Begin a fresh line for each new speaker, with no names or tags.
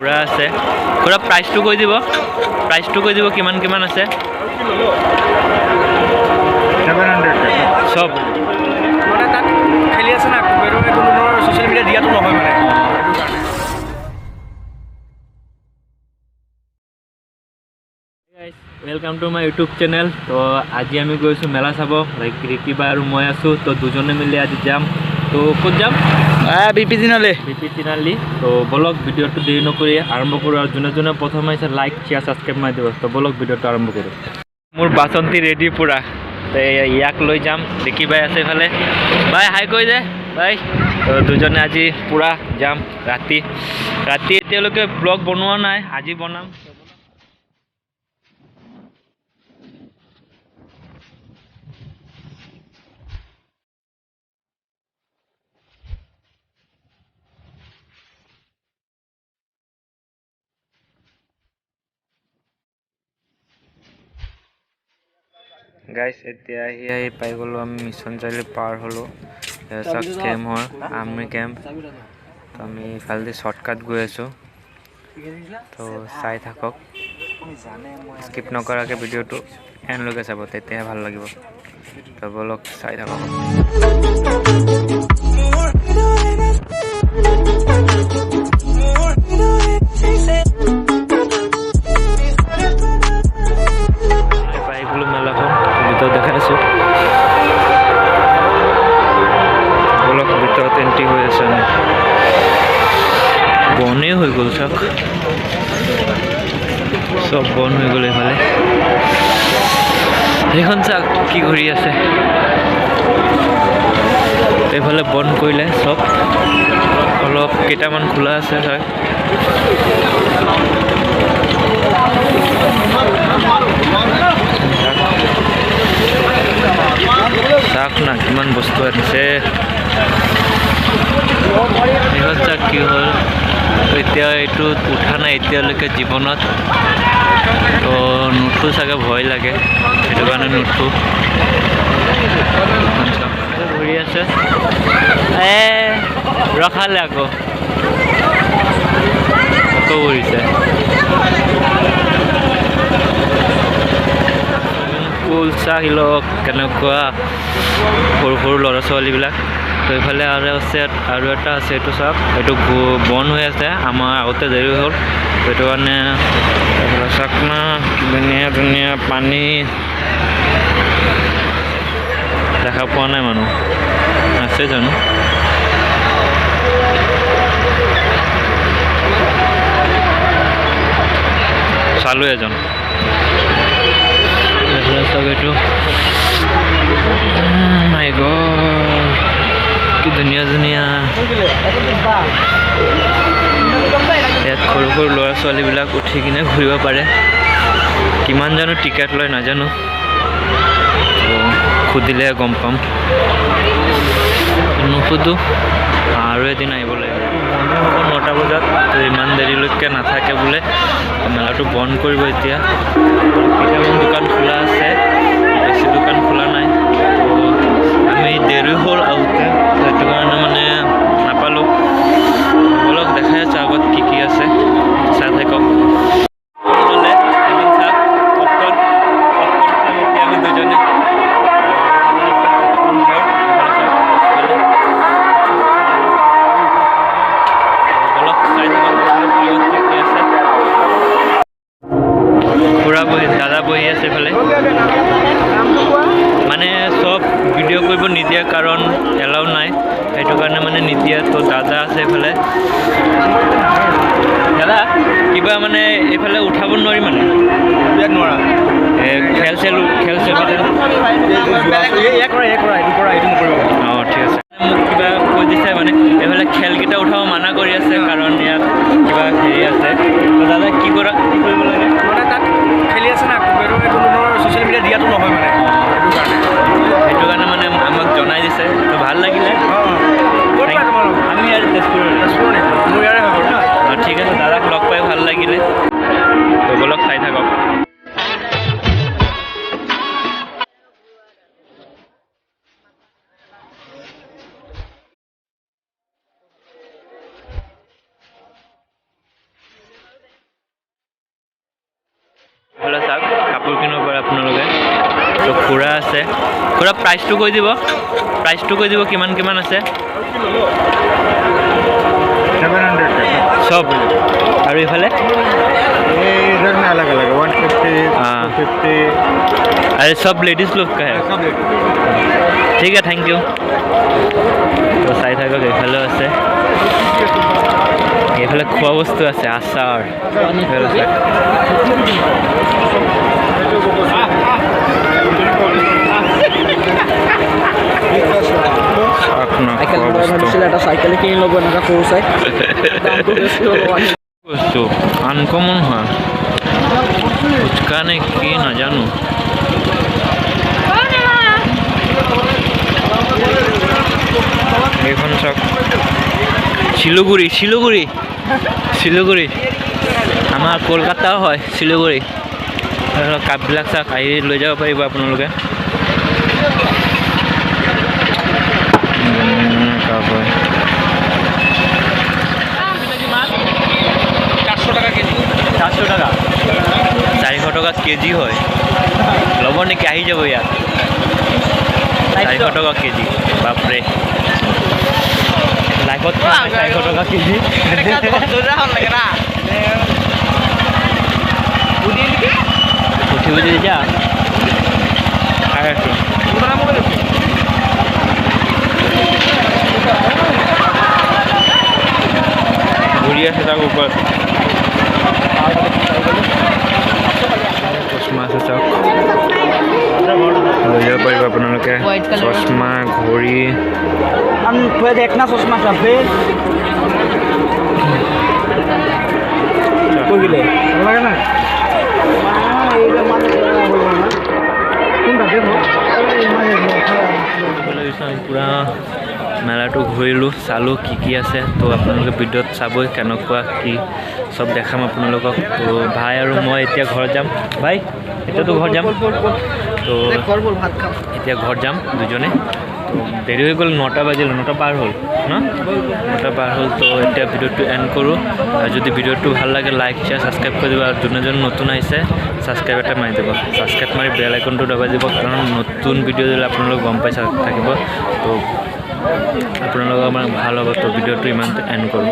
পুৰা আছে পুৰা প্ৰাইচটো কৈ দিব কিমান আছে
700
সব
মানে তাত খেলি আছে না কোনো ধৰণৰ ছ'চিয়েল মিডিয়া দিয়াটো নহয় মানে
welcome to my YouTube channel. तो आज आम गई मेला चाब लाइक रीतिबा और मैं आसो तो दुजने मिले आज जाम तो कत जाम
বিপি
तिनाली तो बोलक भिडिओ देरी नक आरम्भ करूँ और जोने जोने प्रथम आसे लाइक शेयर सब्सक्राइब मारि দিব तो बोलक भिडिओ आरम्भ करूँ मोर बासंती रेडी पूरा तो याक लै जाम देखी भाई आसे इफाले भाई हाई कै दे भाई तो दुजने आज पूरा जाम राति एतियालैके ब्लग बनवा ना आज बनाम गाइस এতিয়া আহি পাই গলো আমি মিছন চাৰিআলি পাৰ হলো সব কেম্পৰ আৰ্মি কেম্প তো আমি ফালদি শৰ্টকাট গৈ আছো তো চাই থাকক স্কিপ নকৰাকে ভিডিওটো এন্ডলৈকে চাব তেতিয়াহে ভাল লাগিব তো বলক চাই থাকক तो देखा बोलक भर एंट्री हो बने हो गल सब सब बन हो गल इफाले चाक कि एफाले बन कर सब अलग केटामान खोला আছে চাক না কিমান বস্তু আছে চাক কি হল এতিয়া এইটো উঠা নাই এতিয়ালৈকে জীৱনত তো নুঠো চাগে ভয় লাগে সেইটো কাৰণে নুঠো ঘূৰি আছে ৰখালে আকৌ ঘূৰিছে চাহিলক কেনেকুৱা সৰু সৰু ল'ৰা ছোৱালীবিলাক তো এইফালে আৰু এটা আছে এইটো চাওক এইটো বন হৈ আছে আমাৰ আগতে দেৰি হ'ল সেইটো কাৰণে চাওক না ধুনীয়া ধুনীয়া পানী দেখা পোৱা নাই মানুহ আছে জানো চালো এজন सब एटू माय गॉड कि धुनिया धुनिया यात सर सर लड़ा छालीबिलाक उठी किने घूरिब पारे किमान जानो टिकेट लय नाजानो तो खुदिले गम पाम नुसुधो और एदिन आइब लागिब 9टा बजात तो इमान देरिলৈকে नाथाके बोले मेलाटो बंद करिब एतिया केटामान दुकान खोला আছে बेसि दुकान खोला নাই तो आमी देरी हल आउते সেইটো কাৰণে মানে নাপালো বলক দেখা যাচ্ছে আগত কি আছে চাই থাকক বলে এখন চাক পপকর্ন খাই আমি দুজনে दादा बहि आसे फाले माने सब भिडिओ কৰিব নিদিয়া কাৰণ এলাউ নাই সেইটো কাৰণে মানে নিদিয়া তো দাদা আছে ফালে দাদা কিবা মানে এফালে উঠাব নোৱাৰি মানে ইয়াত নোৱাৰা খেল চেল অঁ ঠিক আছে মোক কিবা কৈ দিছে মানে এফালে খেলকেইটা উঠাব মানা কৰি আছে কাৰণ ইয়াত কিবা হেৰি আছে তো দাদা কি কৰিব লাগে মানে তাত খেলি আছে না কোনো ধৰণৰ ছ'চিয়েল মিডিয়া দিয়াটো নহয় মানে সেইটো কাৰণে মানে আমাক জনাই দিছে তো ভাল লাগিলে আমি ইয়াৰ তেজপুৰ মোৰ ইয়াৰে হ'ব ন ঠিক আছে দাদাক লগ পাই ভাল লাগিলে তো বলক চাই থাকক কাপোৰ কিনিব পাৰে আপোনালোকে তো খুৰা আছে খুৰা প্ৰাইচটো কৈ দিব কিমান কিমান আছে
700
চব আৰু ইফালে
इधर में अलग अलग 150
हाँ।
250
अरे सब लेडीज लोग का है
सब रेट
ঠিক আছে থেংক ইউ তো চাই থাকক এইফালে আছে এইফালে খোৱা বস্তু আছে আচাৰ এইফালে চাওক। চাওক না খোৱা বস্তু
এটা চাইকেল কিনি ল'ব এনেকুৱা সৰু চাই দামটো বেছি হ'ব
বস্তু আনকমন হয় ফুচকা নে কি নাজানো এইখন চাওক শিলিগুৰি আমাৰ কলকাতাও হয় শিলিগুৰি কাপবিলাক চাওক আহি লৈ যাব পাৰিব আপোনালোকে কাপ হয়
400 টাকা কেজি
400 টাকা 400 টাকা কেজি হয় ল'ব নেকি আহি যাব ইয়াত 400 টাকা কেজি বাপৰে লাইফত 400 টাকা কেজি উঠি যা খাই আছোঁ ঘূৰি আছে তাৰ ওপৰত চশমা আছে চাওক লৈ যাব পাৰিব আপোনালোকে চশমা ঘড়ী
हम थोड़ा देखना चश्मा सफेद कोई ले लगा ना
পূৰা মেলাটো ঘূৰিলোঁ চালোঁ কি আছে তো আপোনালোকে ভিডিঅ'ত চাবই কেনেকুৱা কি চব দেখাম আপোনালোকক তো ভাই আৰু মই এতিয়া ঘৰত যাম ভাই এতিয়াতো ঘৰত যাম তো এতিয়া ঘৰত যাম দুজনে তো দেৰি হৈ গ'ল 9টা বাজিল 9টা পাৰ হ'ল ন 9টা পাৰ হ'ল তো এতিয়া ভিডিঅ'টো এণ্ড কৰোঁ আৰু যদি ভিডিঅ'টো ভাল লাগে লাইক শ্বেয়াৰ ছাবস্ক্ৰাইব কৰি দিব আৰু যোনে নতুন আহিছে ছাবস্ক্ৰাইব এটা মাৰি দিব ছাবস্ক্ৰাইব মাৰি বেল আইকনটো দবাই দিব কাৰণ নতুন ভিডিঅ' দিলে আপোনালোক গম পাই থাকিব তো আপোনালোকৰ মানে ভাল হ'ব তো ভিডিঅ'টো ইমানতে এণ্ড কৰোঁ